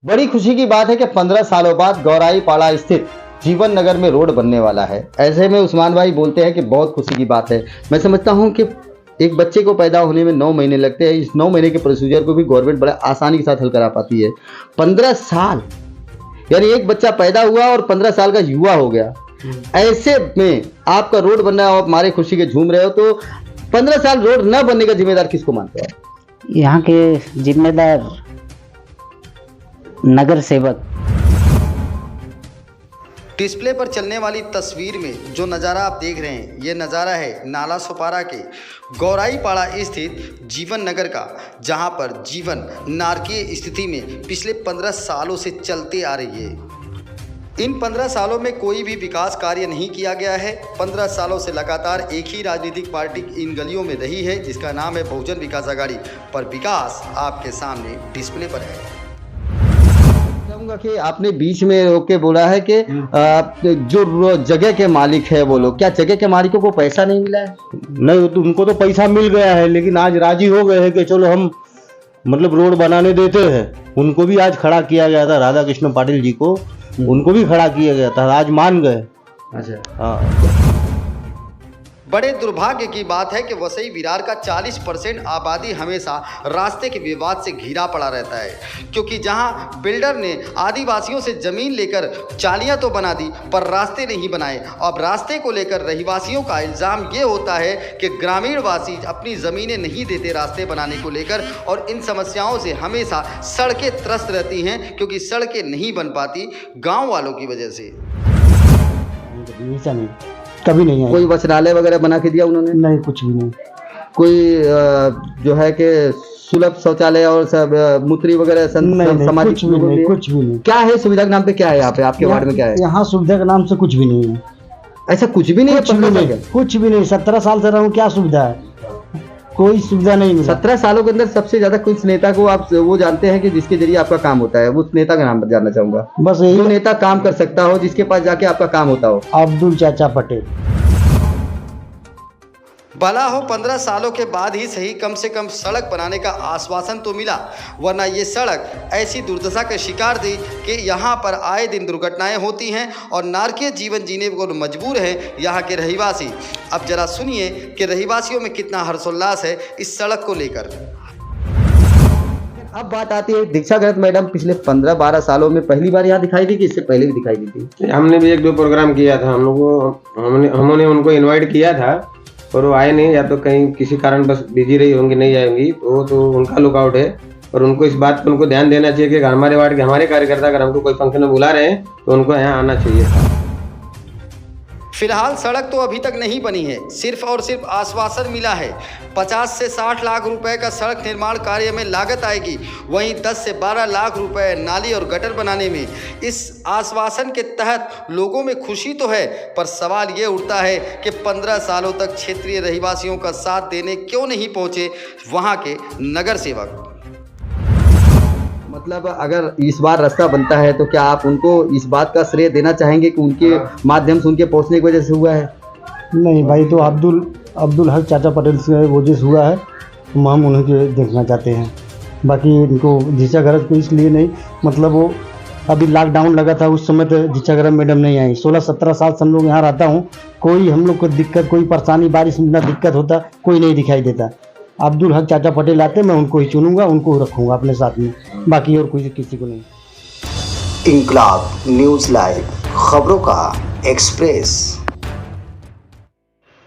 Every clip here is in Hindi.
बड़ी खुशी की बात है कि 15 सालों बाद गौराईपाड़ा स्थित जीवन नगर में रोड बनने वाला है। ऐसे में उस्मान भाई बोलते हैं कि बहुत खुशी की बात है। मैं समझता हूं कि एक बच्चे को पैदा होने में 9 महीने लगते हैं। इस 9 महीने के प्रोसीजर को भी गवर्नमेंट बड़ा आसानी के साथ हल करा पाती है। 15 साल यानी एक बच्चा पैदा हुआ और 15 साल का युवा हो गया। ऐसे में आपका रोड बनना है और आप हमारे खुशी के झूम रहे हो, तो 15 साल रोड न बनने का जिम्मेदार किसको मानते हैं? यहाँ के जिम्मेदार नगर सेवक। डिस्प्ले पर चलने वाली तस्वीर में जो नज़ारा आप देख रहे हैं, ये नज़ारा है नाला सोपारा के गौराईपाड़ा स्थित जीवन नगर का, जहां पर जीवन नारकीय स्थिति में पिछले 15 सालों से चलते आ रही है। इन 15 सालों में कोई भी विकास कार्य नहीं किया गया है। 15 सालों से लगातार एक ही राजनीतिक पार्टी इन गलियों में रही है, जिसका नाम है बहुजन विकास आघाड़ी। पर विकास आपके सामने डिस्प्ले पर है। चाहूंगा कि आपने बीच में रोक के बोला है कि जो जगह के मालिक है वो लोग, क्या जगह के मालिकों को पैसा नहीं मिला है? नहीं, तो उनको तो पैसा मिल गया है, लेकिन आज राजी हो गए हैं कि चलो हम मतलब रोड बनाने देते हैं। उनको भी आज खड़ा किया गया था, राधा कृष्ण पाटिल जी को, उनको भी खड़ा किया गया था, आज मान गए। अच्छा, हाँ। बड़े दुर्भाग्य की बात है कि वसई विरार का 40% आबादी हमेशा रास्ते के विवाद से घिरा पड़ा रहता है, क्योंकि जहां बिल्डर ने आदिवासियों से ज़मीन लेकर चालियां तो बना दी पर रास्ते नहीं बनाए। अब रास्ते को लेकर रहीवासियों का इल्ज़ाम ये होता है कि ग्रामीण वासी अपनी ज़मीनें नहीं देते रास्ते बनाने को लेकर, और इन समस्याओं से हमेशा सड़कें त्रस्त रहती हैं, क्योंकि सड़कें नहीं बन पाती गाँव वालों की वजह से। कभी नहीं है। कोई वस्त्रालय वगैरह बना के दिया उन्होंने? नहीं, कुछ भी नहीं। कोई जो है कि सुलभ शौचालय और सब मूत्री वगैरह सामाजिक कुछ भी नहीं, कुछ भी नहीं। क्या है सुविधा के नाम पे? क्या है यहाँ पे आपके वार्ड में? क्या है यहाँ सुविधा के नाम से? कुछ भी नहीं है। ऐसा कुछ भी नहीं है? कुछ भी नहीं। 17 साल से रहा हूँ, क्या सुविधा है? कोई सुविधा नहीं मिला। 17 सालों के अंदर सबसे ज्यादा किस नेता को आप वो जानते हैं कि जिसके जरिए आपका काम होता है? उस नेता का नाम जानना चाहूंगा। बस यही जो नेता काम कर सकता हो, जिसके पास जाके आपका काम होता हो। अब्दुल चाचा पटेल। भला हो 15 सालों के बाद ही सही, कम से कम सड़क बनाने का आश्वासन तो मिला, वरना ये सड़क ऐसी दुर्दशा के शिकार थी कि यहाँ पर आए दिन दुर्घटनाएं होती हैं और नारकीय जीवन जीने को मजबूर हैं यहाँ के रहीवासी। अब जरा सुनिए कि रहीवासियों में कितना हर्षोल्लास है इस सड़क को लेकर। अब बात आती है दीक्षा गहत मैडम पिछले 15-12 सालों में पहली बार यहाँ दिखाई दी कि इससे पहले भी दिखाई दी थी? हमने भी 1-2 प्रोग्राम किया था। हम लोगों हमने उनको इनवाइट किया था और वो आए नहीं, या तो कहीं किसी कारण बस बिजी रही होंगी, नहीं आएंगी, तो उनका लुकआउट है। और उनको इस बात पर उनको ध्यान देना चाहिए कि हमारे वार्ड के हमारे कार्यकर्ता अगर हमको कोई फंक्शन में बुला रहे हैं तो उनको यहाँ आना चाहिए। फिलहाल सड़क तो अभी तक नहीं बनी है, सिर्फ और सिर्फ आश्वासन मिला है। 50 से 60 लाख रुपए का सड़क निर्माण कार्य में लागत आएगी, वहीं 10 से 12 लाख रुपए नाली और गटर बनाने में। इस आश्वासन के तहत लोगों में खुशी तो है, पर सवाल ये उठता है कि 15 सालों तक क्षेत्रीय रहीवासियों का साथ देने क्यों नहीं पहुंचे वहां के नगर सेवक। मतलब अगर इस बार रास्ता बनता है तो क्या आप उनको इस बात का श्रेय देना चाहेंगे कि उनके माध्यम से, उनके पहुंचने की वजह से हुआ है? नहीं भाई, तो अब्दुल हक चाचा पटेल से वजह से हुआ है, तो हम उन्हें के देखना चाहते हैं। बाकी इनको दीक्षा गहत को इसलिए नहीं, मतलब वो अभी लॉकडाउन लगा था उस समय तो दीक्षा गहत मैडम नहीं आई। 16-17 साल से हम लोग यहाँ रहता हूँ, कोई हम लोग को दिक्कत, कोई परेशानी, बारिश में दिक्कत होता, कोई नहीं दिखाई देता। अब्दुल हक चाचा पटेल आते, मैं उनको ही चुनूंगा, उनको रखूंगा अपने साथ में, बाकी और कोई किसी को नहीं। इंकलाब न्यूज़ लाइव, खबरों का एक्सप्रेस।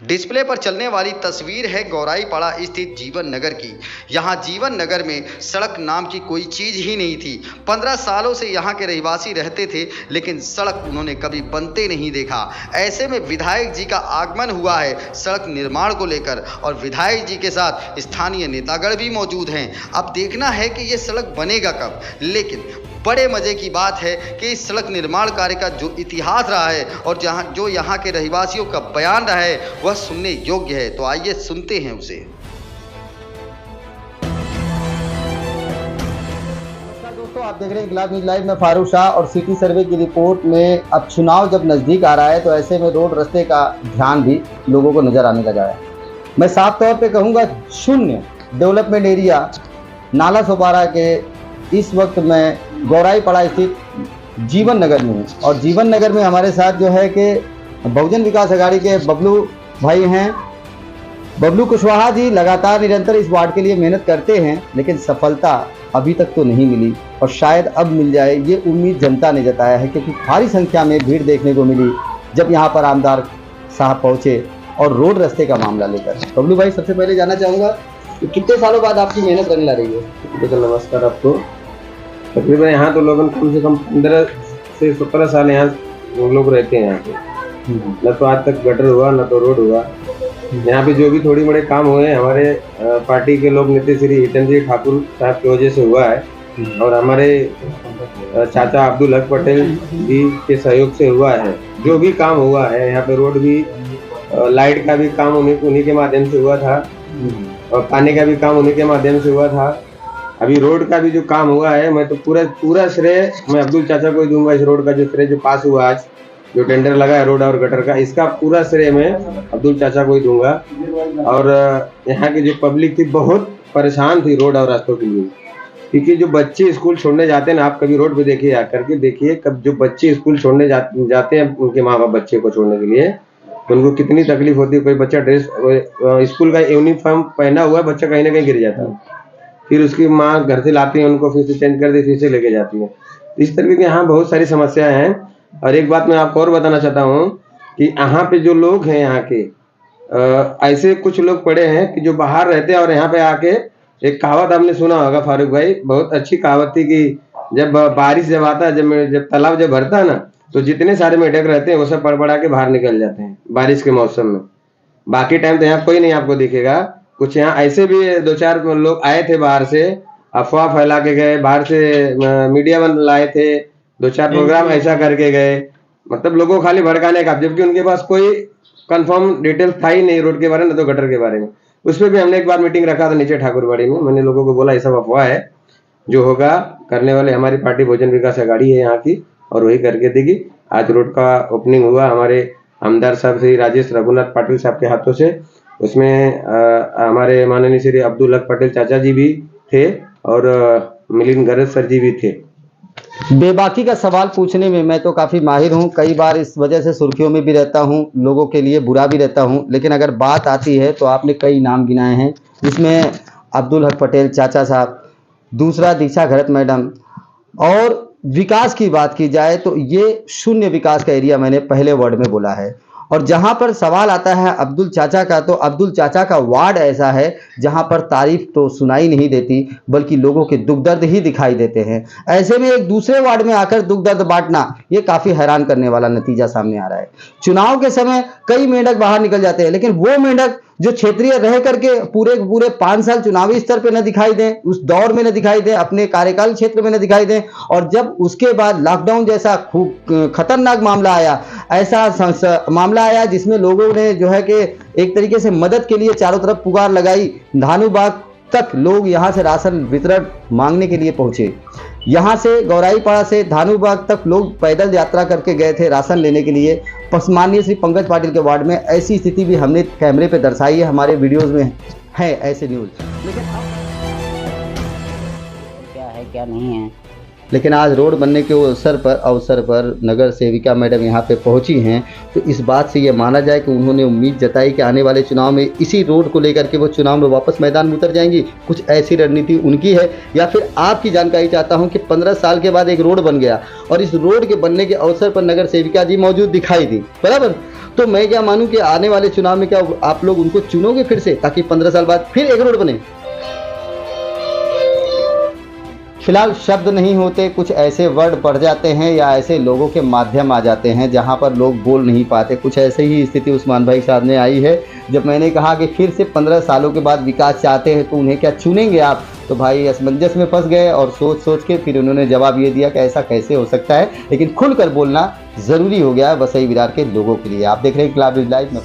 डिस्प्ले पर चलने वाली तस्वीर है गौराईपाड़ा स्थित जीवन नगर की। यहाँ जीवन नगर में सड़क नाम की कोई चीज़ ही नहीं थी। 15 सालों से यहाँ के रहीवासी रहते थे, लेकिन सड़क उन्होंने कभी बनते नहीं देखा। ऐसे में विधायक जी का आगमन हुआ है सड़क निर्माण को लेकर, और विधायक जी के साथ स्थानीय नेतागण भी मौजूद हैं। अब देखना है कि ये सड़क बनेगा कब, लेकिन बड़े मज़े की बात है कि इस सड़क निर्माण कार्य का जो इतिहास रहा है और जो यहाँ के रहीवासियों का बयान रहा है वह सुनने योग्य है। तो आइए सुनते हैं उसे। दोस्तों, आप देख रहे हैं इंकलाब न्यूज़ लाइव में फारूक शाह, और सिटी सर्वे की रिपोर्ट में अब चुनाव जब नज़दीक आ रहा है तो ऐसे में रोड रास्ते का ध्यान भी लोगों को नज़र आने लगा है। मैं साफ तौर पे कहूँगा, शून्य डेवलपमेंट एरिया नाला सोपारा के इस वक्त मैं गौराईपाड़ा स्थित जीवन नगर में हूँ और जीवन नगर में हमारे साथ जो है कि बहुजन विकास अघाड़ी के बबलू भाई हैं। बबलू कुशवाहा जी लगातार निरंतर इस वार्ड के लिए मेहनत करते हैं, लेकिन सफलता अभी तक तो नहीं मिली और शायद अब मिल जाए, ये उम्मीद जनता ने जताया है, क्योंकि भारी संख्या में भीड़ देखने को मिली जब यहाँ पर आमदार साहब पहुँचे और रोड रास्ते का मामला लेकर। बबलू भाई, सबसे पहले जानना चाहूँगा कि कितने सालों बाद आपकी मेहनत रंग ला रही है? देखो, नमस्कार आपको। तकरीबन यहाँ तो लोगों कम से कम 15 से 17 साल यहाँ लोग रहते हैं। यहाँ पे न तो आज तक गटर हुआ, न तो रोड हुआ। यहाँ पे जो भी थोड़ी बड़े काम हुए हमारे पार्टी के लोग नेता श्री हितन जी ठाकुर साहब की वजह से हुआ है और हमारे चाचा अब्दुल हक पटेल जी के सहयोग से हुआ है। जो भी काम हुआ है यहाँ पे, रोड भी, लाइट का भी काम उन्हीं के माध्यम से हुआ था और पानी का भी काम उन्हीं के माध्यम से हुआ था। अभी रोड का भी जो काम हुआ है, मैं तो पूरा श्रेय मैं अब्दुल चाचा को ही दूंगा। इस रोड का जो श्रेय जो पास हुआ आज, जो टेंडर लगा है रोड और गटर का, इसका पूरा श्रेय मैं अब्दुल चाचा को ही दूंगा। और यहाँ की जो पब्लिक थी बहुत परेशान थी रोड और रास्तों के लिए, क्योंकि जो बच्चे स्कूल छोड़ने जाते हैं ना, आप कभी रोड पे देखिए, आकर के देखिए, कब जो बच्चे स्कूल छोड़ने जाते हैं उनके माँ बाप बच्चे को छोड़ने के लिए, तो उनको कितनी तकलीफ होती है। कोई बच्चा ड्रेस स्कूल का यूनिफॉर्म पहना हुआ है, बच्चा कहीं ना कहीं गिर जाता है, फिर उसकी माँ घर से लाती है उनको, फिर से चेंज कर दी, फिर से लेके जाती है। इस तरीके की यहाँ बहुत सारी समस्याएं हैं। और एक बात मैं आपको और बताना चाहता हूँ कि यहाँ पे जो लोग हैं यहाँ के, ऐसे कुछ लोग पड़े हैं कि जो बाहर रहते हैं और यहाँ पे आके, एक कहावत आपने सुना होगा फारूक भाई, बहुत अच्छी कहावत थी कि जब बारिश जब आता है, जब तालाब जब भरता है ना, तो जितने सारे मेढक रहते हैं वो सब पड़ के बाहर निकल जाते हैं बारिश के मौसम में। बाकी टाइम तो यहाँ कोई नहीं आपको दिखेगा। कुछ यहाँ ऐसे भी 2-4 लोग आए थे बाहर से, अफवाह फैला के गए, बाहर से मीडिया बन लाए थे, 2-4 प्रोग्राम ऐसा करके गए, मतलब लोगों को खाली भड़काने का, जबकि उनके पास कोई कंफर्म डिटेल था ही नहीं रोड के बारे में, तो गटर के बारे में। उस पर भी हमने एक बार मीटिंग रखा था नीचे ठाकुरबाड़ी में। मैंने लोगों को बोला, ये सब अफवाह है, जो होगा करने वाले हमारी पार्टी बहुजन विकास अघाड़ी है यहाँ की, और वही करके देगी। आज रोड का ओपनिंग हुआ हमारे आमदार साहब श्री राजेश रघुनाथ पाटिल साहब के हाथों से। उसमें हमारे माननीय श्री अब्दुल हक पटेल चाचा जी भी थे और मिलिंद गरज सर जी भी थे। बेबाकी का सवाल पूछने में मैं तो काफ़ी माहिर हूँ, कई बार इस वजह से सुर्खियों में भी रहता हूँ, लोगों के लिए बुरा भी रहता हूँ, लेकिन अगर बात आती है तो आपने कई नाम गिनाए हैं, जिसमें अब्दुल हक पटेल चाचा साहब, दूसरा दीक्षा घरत मैडम, और विकास की बात की जाए तो ये शून्य विकास का एरिया मैंने पहले वर्ड में बोला है। और जहां पर सवाल आता है अब्दुल चाचा का, तो अब्दुल चाचा का वार्ड ऐसा है जहां पर तारीफ तो सुनाई नहीं देती, बल्कि लोगों के दुख दर्द ही दिखाई देते हैं। ऐसे में एक दूसरे वार्ड में आकर दुख दर्द बांटना, ये काफ़ी हैरान करने वाला नतीजा सामने आ रहा है। चुनाव के समय कई मेंढक बाहर निकल जाते हैं, लेकिन वो मेंढक जो क्षेत्रीय रह करके पूरे 5 साल चुनावी स्तर पे न दिखाई दें, उस दौर में न दिखाई दें, अपने कार्यकाल क्षेत्र में न दिखाई दें, और जब उसके बाद लॉकडाउन जैसा खूब खतरनाक मामला आया, ऐसा मामला आया जिसमें लोगों ने जो है कि एक तरीके से मदद के लिए चारों तरफ पुकार लगाई, धानुबाग तक लोग यहाँ से राशन वितरण मांगने के लिए पहुंचे। यहाँ से गौराईपाड़ा से धानुबाग तक लोग पैदल यात्रा करके गए थे राशन लेने के लिए। माननीय श्री पंकज पाटिल के वार्ड में ऐसी स्थिति भी हमने कैमरे पे दर्शाई है, हमारे वीडियोस में है ऐसे न्यूज़। लेकिन क्या है क्या नहीं है, लेकिन आज रोड बनने के अवसर पर नगर सेविका मैडम यहाँ पे पहुँची हैं, तो इस बात से ये माना जाए कि उन्होंने उम्मीद जताई कि आने वाले चुनाव में इसी रोड को लेकर के वो चुनाव में वापस मैदान में उतर जाएंगी। कुछ ऐसी रणनीति उनकी है, या फिर आपकी जानकारी चाहता हूँ कि 15 साल के बाद एक रोड बन गया और इस रोड के बनने के अवसर पर नगर सेविका जी मौजूद दिखाई दी, बराबर, तो मैं क्या मानूँ कि आने वाले चुनाव में क्या आप लोग उनको चुनोगे फिर से, ताकि 15 साल बाद फिर एक रोड बने? फिलहाल शब्द नहीं होते, कुछ ऐसे वर्ड पड़ जाते हैं या ऐसे लोगों के माध्यम आ जाते हैं जहां पर लोग बोल नहीं पाते। कुछ ऐसे ही स्थिति उस्मान भाई साहब ने आई है। जब मैंने कहा कि फिर से 15 सालों के बाद विकास चाहते हैं तो उन्हें क्या चुनेंगे आप, तो भाई असमंजस में फंस गए और सोच के फिर उन्होंने जवाब ये दिया कि ऐसा कैसे हो सकता है। लेकिन खुलकर बोलना ज़रूरी हो गया है वसई विरार के लोगों के लिए। आप देख रहे हैं क्लब लाइव में।